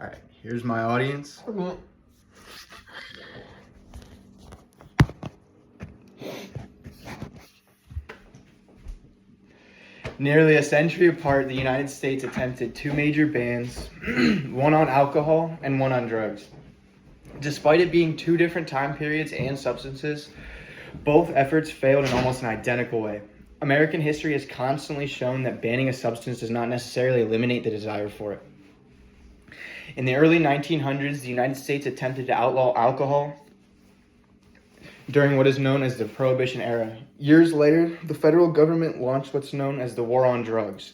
All right, here's my audience. Nearly a century apart, the United States attempted two major bans, one on alcohol and one on drugs. Despite it being two different time periods and substances, both efforts failed in almost an identical way. American history has constantly shown that banning a substance does not necessarily eliminate the desire for it. In the early 1900s, the United States attempted to outlaw alcohol during what is known as the Prohibition era. Years later, the federal government launched what's known as the War on Drugs.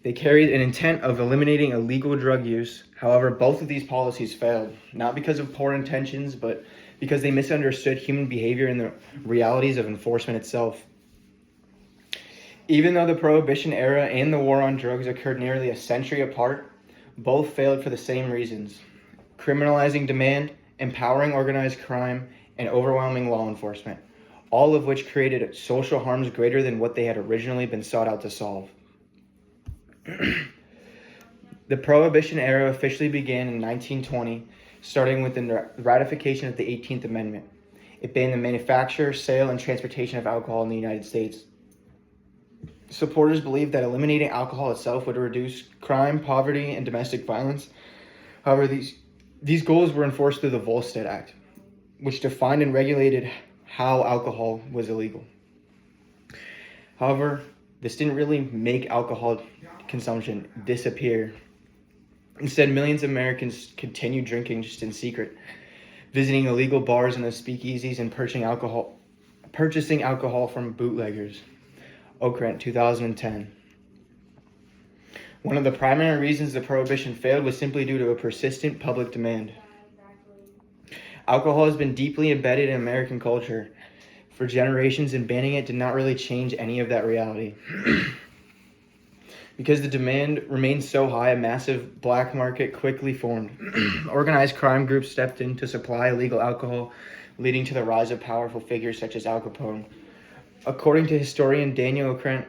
They carried an intent of eliminating illegal drug use. However, both of these policies failed, not because of poor intentions, but because they misunderstood human behavior and the realities of enforcement itself. Even though the Prohibition era and the War on Drugs occurred nearly a century apart, both failed for the same reasons: criminalizing demand, empowering organized crime, and overwhelming law enforcement, all of which created social harms greater than what they had originally been sought out to solve. The Prohibition era officially began in 1920, starting with the ratification of the 18th Amendment. It banned the manufacture, sale, and transportation of alcohol in the United States. Supporters believed that eliminating alcohol itself would reduce crime, poverty, and domestic violence. However, these goals were enforced through the Volstead Act, which defined and regulated how alcohol was illegal. However, this didn't really make alcohol consumption disappear. Instead, millions of Americans continued drinking just in secret, visiting illegal bars and the speakeasies and purchasing alcohol from bootleggers. Okrent, 2010. One of the primary reasons the Prohibition failed was simply due to a persistent public demand. Alcohol has been deeply embedded in American culture for generations, and banning it did not really change any of that reality. Because the demand remained so high, a massive black market quickly formed. Organized crime groups stepped in to supply illegal alcohol, leading to the rise of powerful figures such as Al Capone. According to historian Daniel Okrent,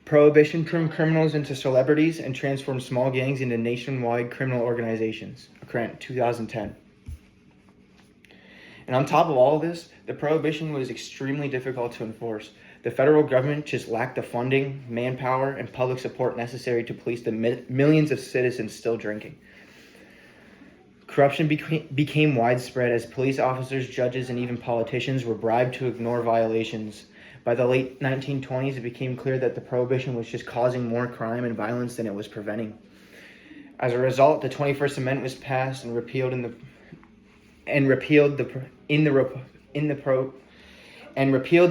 Prohibition turned criminals into celebrities and transformed small gangs into nationwide criminal organizations. Okrent, 2010. And on top of all of this, the Prohibition was extremely difficult to enforce. The federal government just lacked the funding, manpower, and public support necessary to police the millions of citizens still drinking. Corruption became widespread as police officers, judges, and even politicians were bribed to ignore violations. By the late 1920s, it became clear that the Prohibition was just causing more crime and violence than it was preventing. As a result, the 21st Amendment was passed and repealed the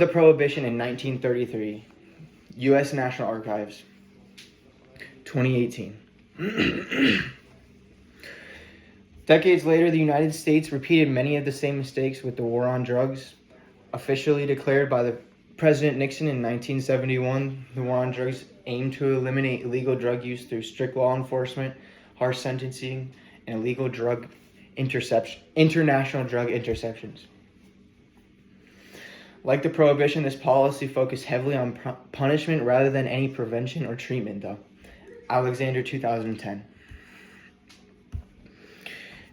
Prohibition in 1933. U.S. National Archives, 2018. Decades later, the United States repeated many of the same mistakes with the War on Drugs. Officially declared by the President Nixon in 1971, the War on Drugs aimed to eliminate illegal drug use through strict law enforcement, harsh sentencing, and international drug interceptions. Like the Prohibition, this policy focused heavily on punishment rather than any prevention or treatment, though. Alexander, 2010.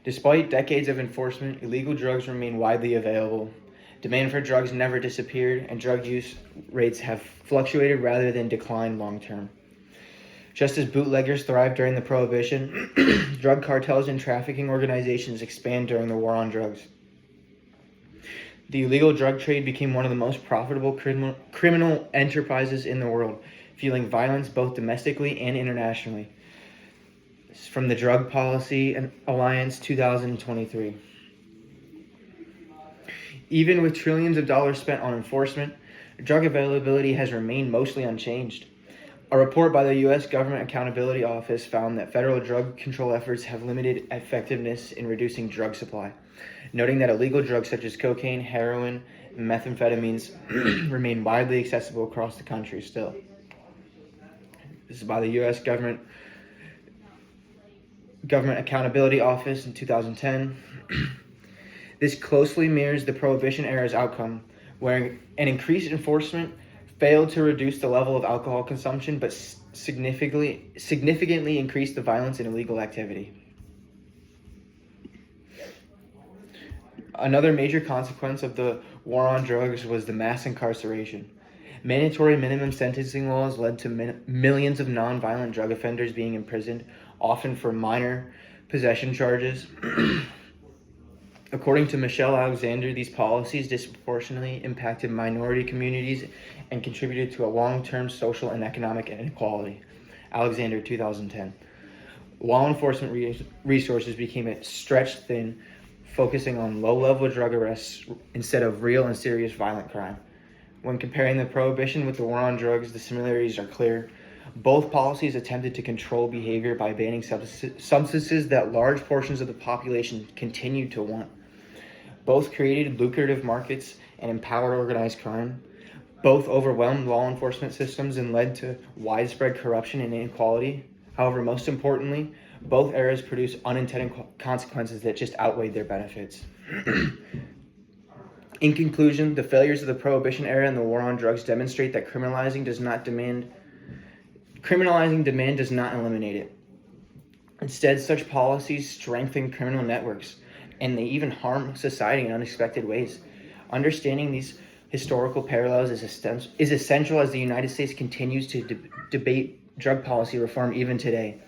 Despite decades of enforcement, illegal drugs remain widely available. Demand for drugs never disappeared, and drug use rates have fluctuated rather than declined long term. Just as bootleggers thrived during the Prohibition, drug cartels and trafficking organizations expanded during the War on Drugs. The illegal drug trade became one of the most profitable criminal enterprises in the world, fueling violence both domestically and internationally. This is from the Drug Policy Alliance, 2023. Even with trillions of dollars spent on enforcement, drug availability has remained mostly unchanged. A report by the U.S. Government Accountability Office found that federal drug control efforts have limited effectiveness in reducing drug supply, noting that illegal drugs such as cocaine, heroin, and methamphetamines remain widely accessible across the country still. This is by the U.S. Government Accountability Office in 2010. This closely mirrors the Prohibition era's outcome, where an increased enforcement failed to reduce the level of alcohol consumption, but significantly increased the violence and illegal activity. Another major consequence of the war on drugs was the mass incarceration. Mandatory minimum sentencing laws led to millions of nonviolent drug offenders being imprisoned, often for minor possession charges. According to Michelle Alexander, these policies disproportionately impacted minority communities and contributed to a long-term social and economic inequality. Alexander, 2010. Law enforcement resources became stretched thin, focusing on low-level drug arrests instead of real and serious violent crime. When comparing the Prohibition with the war on drugs, the similarities are clear. Both policies attempted to control behavior by banning substances that large portions of the population continued to want. Both created lucrative markets and empowered organized crime. Both overwhelmed law enforcement systems and led to widespread corruption and inequality. However, most importantly, both eras produced unintended consequences that just outweighed their benefits. In conclusion, the failures of the Prohibition era and the war on drugs demonstrate that criminalizing demand does not eliminate it. Instead, such policies strengthen criminal networks, and they even harm society in unexpected ways. Understanding these historical parallels is essential as the United States continues to debate drug policy reform even today.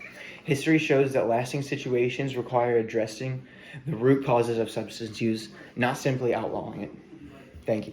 History shows that lasting situations require addressing the root causes of substance use, not simply outlawing it. Thank you.